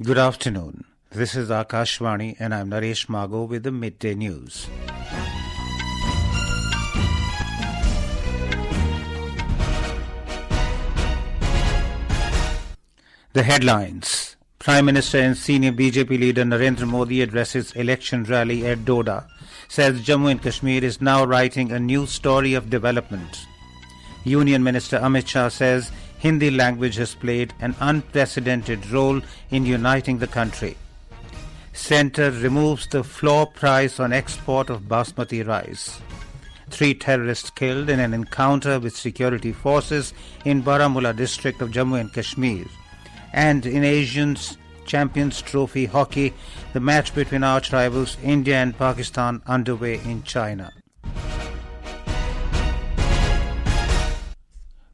Good afternoon. This is Akashvani and I'm Naresh Mago with the midday news. The headlines. Prime Minister and senior BJP leader Narendra Modi addresses election rally at Doda, says Jammu and Kashmir is now writing a new story of development. Union Minister Amit Shah says Hindi language has played an unprecedented role in uniting the country. Centre removes the floor price on export of Basmati rice. 3 terrorists killed in an encounter with security forces in Baramulla district of Jammu and Kashmir. And in Asian Champions Trophy hockey, the match between arch rivals India and Pakistan underway in China.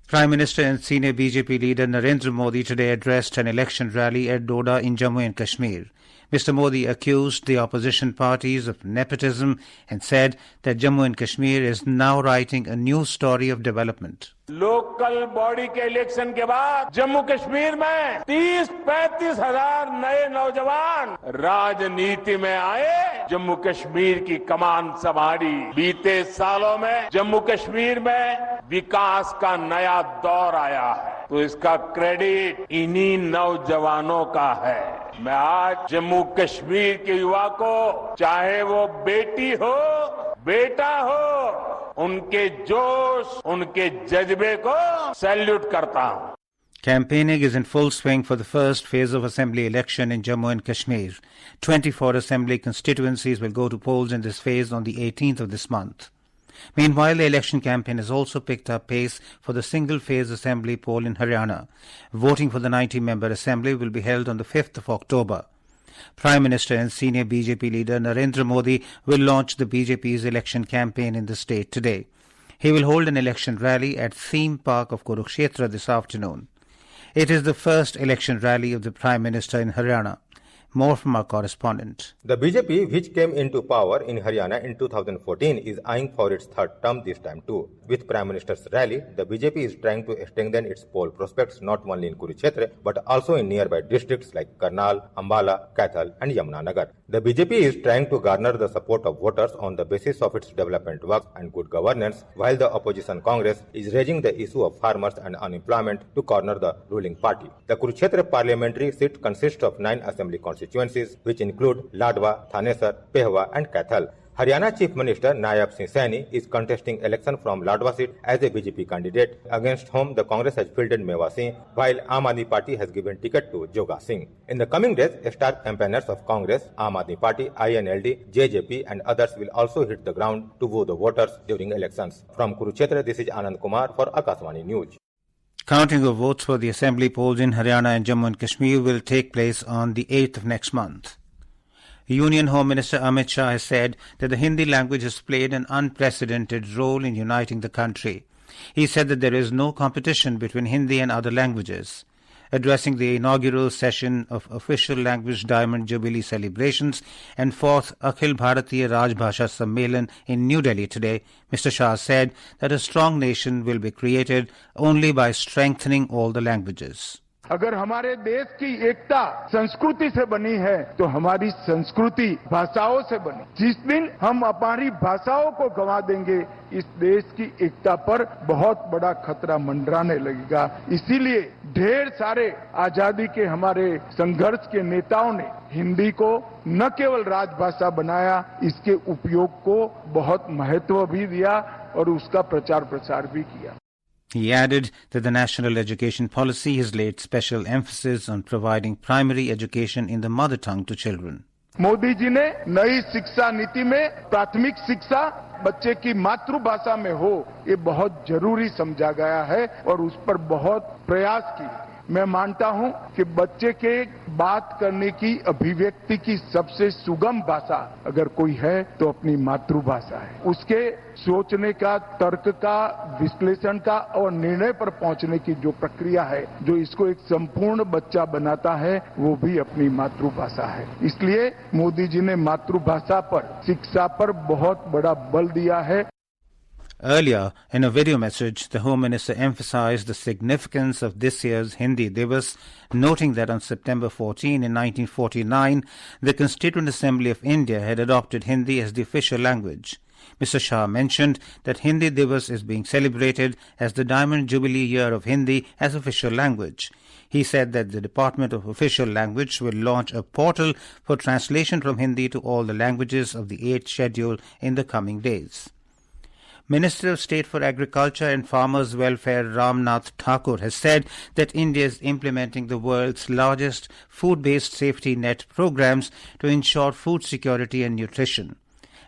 Prime Minister and senior BJP leader Narendra Modi today addressed an election rally at Doda in Jammu and Kashmir. Mr. Modi accused the opposition parties of nepotism and said that Jammu and Kashmir is now writing a new story of development. Local body के election के बाद जम्मू कश्मीर में 30-35 हजार नए नौजवान राजनीति में आए, जम्मू कश्मीर की कमान संभाली। बीते सालों में जम्मू कश्मीर में विकास का नया दौर आया है, तो इसका क्रेडिट इन्हीं नौजवानों का है। मैं आज जम्मू कश्मीर के युवा को, चाहे वो बेटी हो बेटा हो, उनके जोश, उनके जज्बे को सैल्यूट करता हूं। Campaigning is in full swing for the first phase of assembly election in Jammu and Kashmir. 24 assembly constituencies will go to polls in this phase on the 18th of this month. Meanwhile, the election campaign has also picked up pace for the single-phase assembly poll in Haryana. Voting for the 90-member assembly will be held on the 5th of October. Prime Minister and senior BJP leader Narendra Modi will launch the BJP's election campaign in the state today. He will hold an election rally at Theme Park of Kurukshetra this afternoon. It is the first election rally of the Prime Minister in Haryana. More from our correspondent. The BJP, which came into power in Haryana in 2014, is eyeing for its third term this time too. With Prime Minister's rally, the BJP is trying to strengthen its poll prospects not only in Kurukshetra but also in nearby districts like Karnal, Ambala, Kaithal and Yamunanagar. The BJP is trying to garner the support of voters on the basis of its development work and good governance, while the opposition Congress is raising the issue of farmers and unemployment to corner the ruling party. The Kurukshetra parliamentary seat consists of 9 assembly constituencies, which include Ladwa, Thanesar, Pehwa and Kaithal. Haryana Chief Minister Nayab Singh Saini is contesting election from Ladwa seat as a BJP candidate, against whom the Congress has fielded Mewa Singh, while Aam Aadmi Party has given ticket to Joga Singh. In the coming days, star campaigners of Congress, Aam Aadmi Party, INLD, JJP and others will also hit the ground to woo the voters during elections. From Kurukshetra, this is Anand Kumar for Akashvani News. Counting of votes for the assembly polls in Haryana and Jammu and Kashmir will take place on the 8th of next month. Union Home Minister Amit Shah has said that the Hindi language has played an unprecedented role in uniting the country. He said that there is no competition between Hindi and other languages. Addressing the inaugural session of Official Language Diamond Jubilee celebrations and 4th Akhil Bharatiya Rajbhasha Sammelan in New Delhi today, Mr. Shah said that a strong nation will be created only by strengthening all the languages. अगर हमारे देश की एकता संस्कृति से बनी है तो हमारी संस्कृति भाषाओं से बनी। जिस दिन हम हमारी भाषाओं को गंवा देंगे, इस देश की एकता पर बहुत बड़ा खतरा मंडराने लगेगा। इसीलिए ढेर सारे आजादी के हमारे संघर्ष के नेताओं ने हिंदी को न केवल राजभाषा बनाया, इसके उपयोग को बहुत महत्व भी दिया और उसका प्रचार प्रसार भी किया। He added that the national education policy has laid special emphasis on providing primary education in the mother tongue to children. Modi ji ने नई शिक्षा नीति में प्राथमिक शिक्षा बच्चे की मातृभाषा में हो, ये बहुत जरूरी समझा गया है और उस पर बहुत प्रयास किए। मैं मानता हूं कि बच्चे के बात करने की अभिव्यक्ति की सबसे सुगम भाषा अगर कोई है तो अपनी मातृभाषा है। उसके सोचने का, तर्क का, विश्लेषण का और निर्णय पर पहुंचने की जो प्रक्रिया है, जो इसको एक संपूर्ण बच्चा बनाता है, वो भी अपनी मातृभाषा है। इसलिए मोदी जी ने मातृभाषा पर, शिक्षा पर बहुत बड़ा बल दिया है। Earlier, in a video message, the Home Minister emphasized the significance of this year's Hindi Divas, noting that on September 14 in 1949, the Constituent Assembly of India had adopted Hindi as the official language. Mr. Shah mentioned that Hindi Divas is being celebrated as the Diamond Jubilee year of Hindi as official language. He said that the Department of Official Language will launch a portal for translation from Hindi to all the languages of the 8th schedule in the coming days. Minister of State for Agriculture and Farmers' Welfare Ramnath Thakur has said that India is implementing the world's largest food-based safety net programs to ensure food security and nutrition.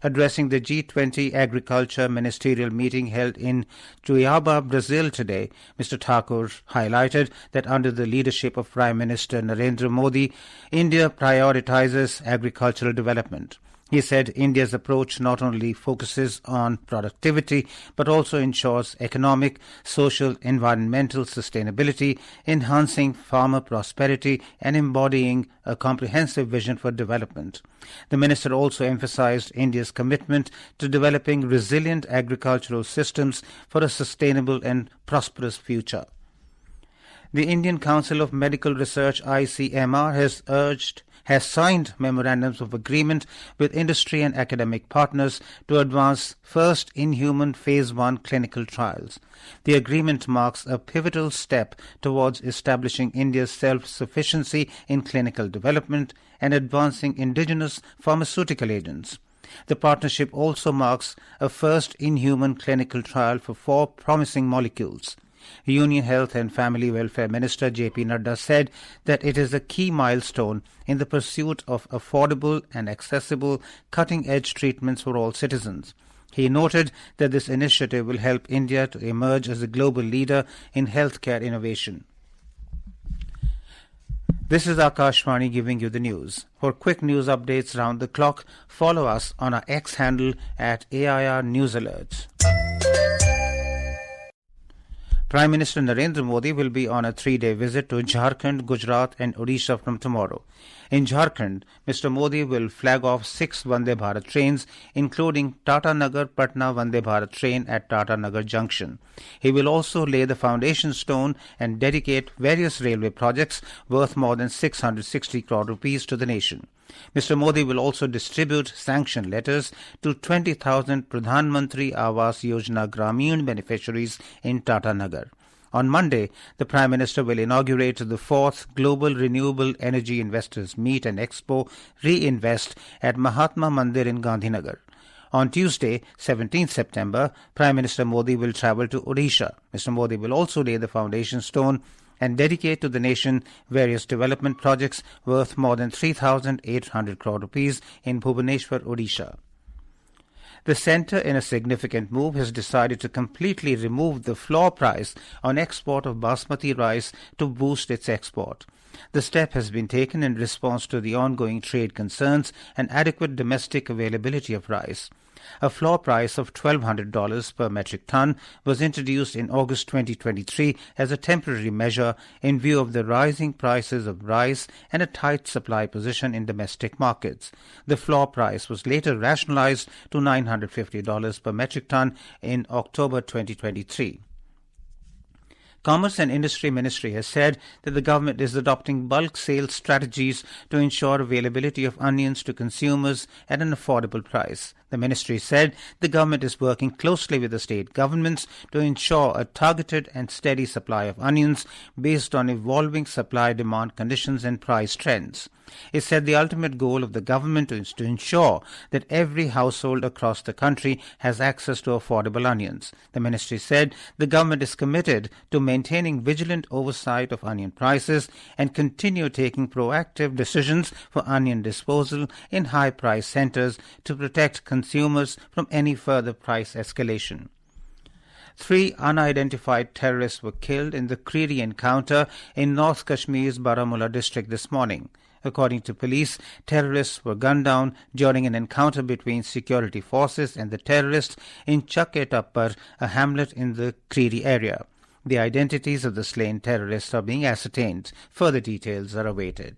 Addressing the G20 Agriculture Ministerial meeting held in Cuiabá, Brazil today, Mr. Thakur highlighted that under the leadership of Prime Minister Narendra Modi, India prioritizes agricultural development. He said India's approach not only focuses on productivity but also ensures economic, social, environmental sustainability, enhancing farmer prosperity and embodying a comprehensive vision for development. The minister also emphasized India's commitment to developing resilient agricultural systems for a sustainable and prosperous future. The Indian Council of Medical Research ICMR has signed memorandums of agreement with industry and academic partners to advance first in-human Phase 1 clinical trials. The agreement marks a pivotal step towards establishing India's self-sufficiency in clinical development and advancing indigenous pharmaceutical agents. The partnership also marks a first in-human clinical trial for 4 promising molecules. Union Health and Family Welfare Minister J.P. Nadda said that it is a key milestone in the pursuit of affordable and accessible cutting-edge treatments for all citizens. He noted that this initiative will help India to emerge as a global leader in healthcare innovation. This is Akashvani giving you the news. For quick news updates round the clock, follow us on our X handle at AIR News Alerts. Prime Minister Narendra Modi will be on a 3-day visit to Jharkhand, Gujarat and Odisha from tomorrow. In Jharkhand, Mr. Modi will flag off 6 Vande Bharat trains, including Tata Nagar Patna Vande Bharat train at Tata Nagar Junction. He will also lay the foundation stone and dedicate various railway projects worth more than 660 crore rupees to the nation. Mr. Modi will also distribute sanction letters to 20,000 Pradhan Mantri Awas Yojana Grameen beneficiaries in Tata Nagar. On Monday, the Prime Minister will inaugurate the 4th Global Renewable Energy Investors Meet and Expo Reinvest at Mahatma Mandir in Gandhinagar. On Tuesday, 17th September, Prime Minister Modi will travel to Odisha. Mr. Modi will also lay the foundation stone and dedicate to the nation various development projects worth more than 3,800 crore rupees in Bhubaneswar, Odisha. The centre, in a significant move, has decided to completely remove the floor price on export of Basmati rice to boost its export. The step has been taken in response to the ongoing trade concerns and adequate domestic availability of rice. A floor price of $1,200 per metric ton was introduced in August 2023 as a temporary measure in view of the rising prices of rice and a tight supply position in domestic markets. The floor price was later rationalized to $950 per metric ton in October 2023. Commerce and Industry Ministry has said that the government is adopting bulk sales strategies to ensure availability of onions to consumers at an affordable price. The ministry said the government is working closely with the state governments to ensure a targeted and steady supply of onions based on evolving supply-demand conditions and price trends. It said the ultimate goal of the government is to ensure that every household across the country has access to affordable onions. The ministry said the government is committed to maintaining vigilant oversight of onion prices and continue taking proactive decisions for onion disposal in high-price centres to protect consumers from any further price escalation. 3 unidentified terrorists were killed in the Creedy encounter in North Kashmir's Baramulla district this morning. According to police, terrorists were gunned down during an encounter between security forces and the terrorists in Chak-e-Tappar, a hamlet in the Creedy area. The identities of the slain terrorists are being ascertained. Further details are awaited.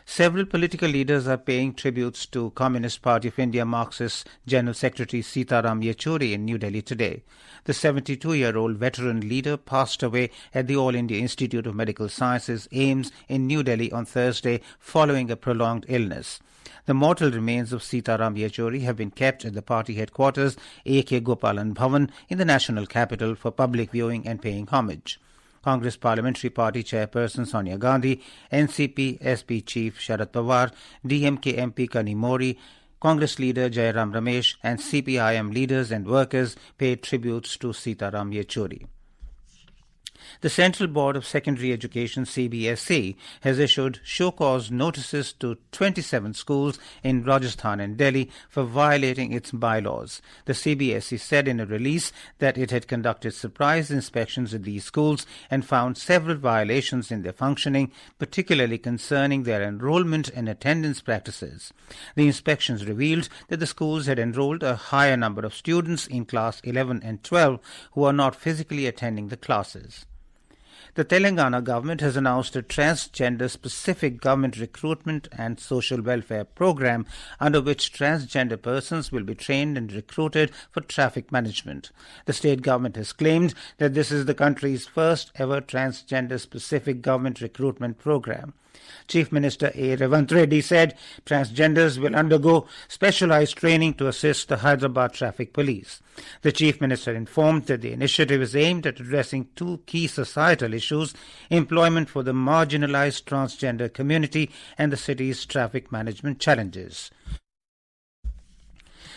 Several political leaders are paying tributes to Communist Party of India Marxist General Secretary Sitaram Yechuri in New Delhi today. The 72-year-old veteran leader passed away at the All India Institute of Medical Sciences, AIIMS, in New Delhi on Thursday following a prolonged illness. The mortal remains of Sitaram Yechuri have been kept at the party headquarters, A.K. Gopalan Bhavan, in the national capital for public viewing and paying homage. Congress Parliamentary Party Chairperson Sonia Gandhi, NCP SP Chief Sharad Pawar, DMK MP Kani Mori, Congress leader Jairam Ramesh and CPIM leaders and workers paid tributes to Sitaram Yechuri. The Central Board of Secondary Education CBSE has issued show-cause notices to 27 schools in Rajasthan and Delhi for violating its bylaws. The CBSE said in a release that it had conducted surprise inspections at these schools and found several violations in their functioning, particularly concerning their enrollment and attendance practices. The inspections revealed that the schools had enrolled a higher number of students in class 11 and 12 who are not physically attending the classes. The Telangana government has announced a transgender-specific government recruitment and social welfare program under which transgender persons will be trained and recruited for traffic management. The state government has claimed that this is the country's first ever transgender-specific government recruitment program. Chief Minister A. Revant Reddy said transgenders will undergo specialized training to assist the Hyderabad Traffic Police. The Chief Minister informed that the initiative is aimed at addressing two key societal issues: employment for the marginalized transgender community and the city's traffic management challenges.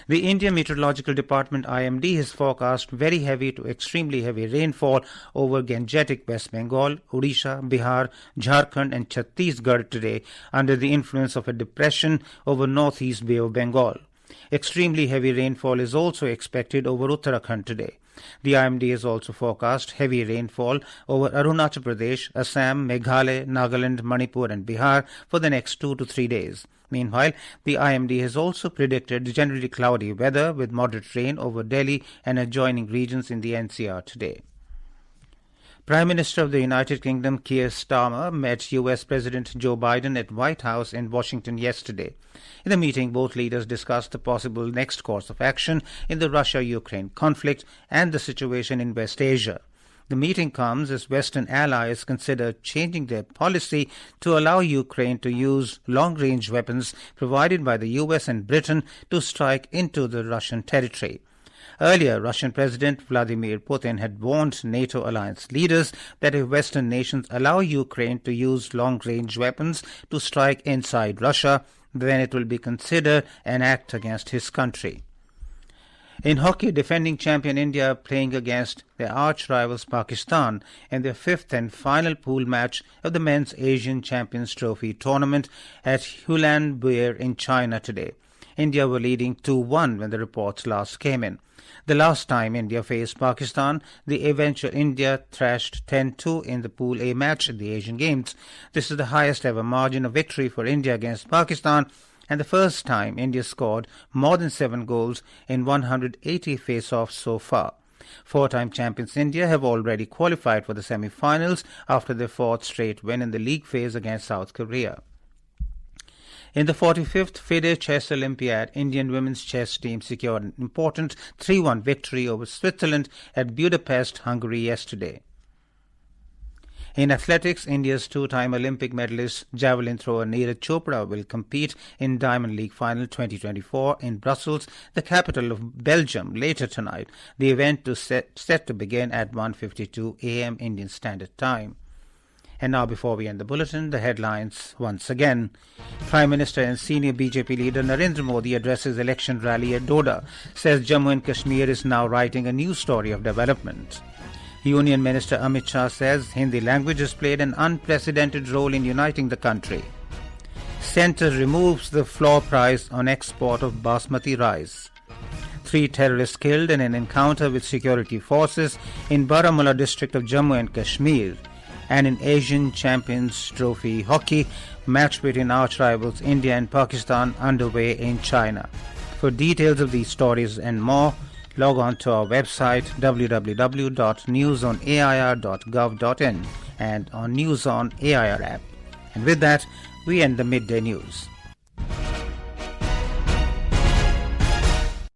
The Indian Meteorological Department IMD has forecast very heavy to extremely heavy rainfall over Gangetic West Bengal, Odisha, Bihar, Jharkhand and Chhattisgarh today under the influence of a depression over northeast Bay of Bengal. Extremely heavy rainfall is also expected over Uttarakhand today. The IMD has also forecast heavy rainfall over Arunachal Pradesh, Assam, Meghalaya, Nagaland, Manipur and Bihar for the next 2 to 3 days. Meanwhile, the IMD has also predicted generally cloudy weather with moderate rain over Delhi and adjoining regions in the NCR today. Prime Minister of the United Kingdom Keir Starmer met US President Joe Biden at White House in Washington yesterday. In the meeting, both leaders discussed the possible next course of action in the Russia-Ukraine conflict and the situation in West Asia. The meeting comes as Western allies consider changing their policy to allow Ukraine to use long-range weapons provided by the US and Britain to strike into the Russian territory. Earlier, Russian President Vladimir Putin had warned NATO alliance leaders that if Western nations allow Ukraine to use long-range weapons to strike inside Russia, then it will be considered an act against his country. In hockey, defending champion India are playing against their arch-rivals Pakistan in their fifth and final pool match of the Men's Asian Champions Trophy tournament at Ulaanbaatar in China today. India were leading 2-1 when the reports last came in. The last time India faced Pakistan, the eventual India thrashed 10-2 in the Pool A match at the Asian Games. This is the highest ever margin of victory for India against Pakistan, and the first time India scored more than 7 goals in 180 face-offs so far. Four-time champions India have already qualified for the semi-finals after their fourth straight win in the league phase against South Korea. In the 45th FIDE Chess Olympiad, Indian women's chess team secured an important 3-1 victory over Switzerland at Budapest, Hungary yesterday. In athletics, India's two-time Olympic medalist javelin thrower Neeraj Chopra will compete in Diamond League Final 2024 in Brussels, the capital of Belgium, later tonight. The event is set to begin at 1:52 a.m. Indian Standard Time. And now, before we end the bulletin, the headlines once again. Prime Minister and senior BJP leader Narendra Modi addresses election rally at Doda, says Jammu and Kashmir is now writing a new story of development. Union Minister Amit Shah says Hindi language has played an unprecedented role in uniting the country. Centre removes the floor price on export of Basmati rice. 3 terrorists killed in an encounter with security forces in Baramulla district of Jammu and Kashmir. And in Asian Champions Trophy hockey, match between arch-rivals India and Pakistan underway in China. For details of these stories and more, log on to our website www.newsonair.gov.in and on News on AIR app. And with that, We end the midday news.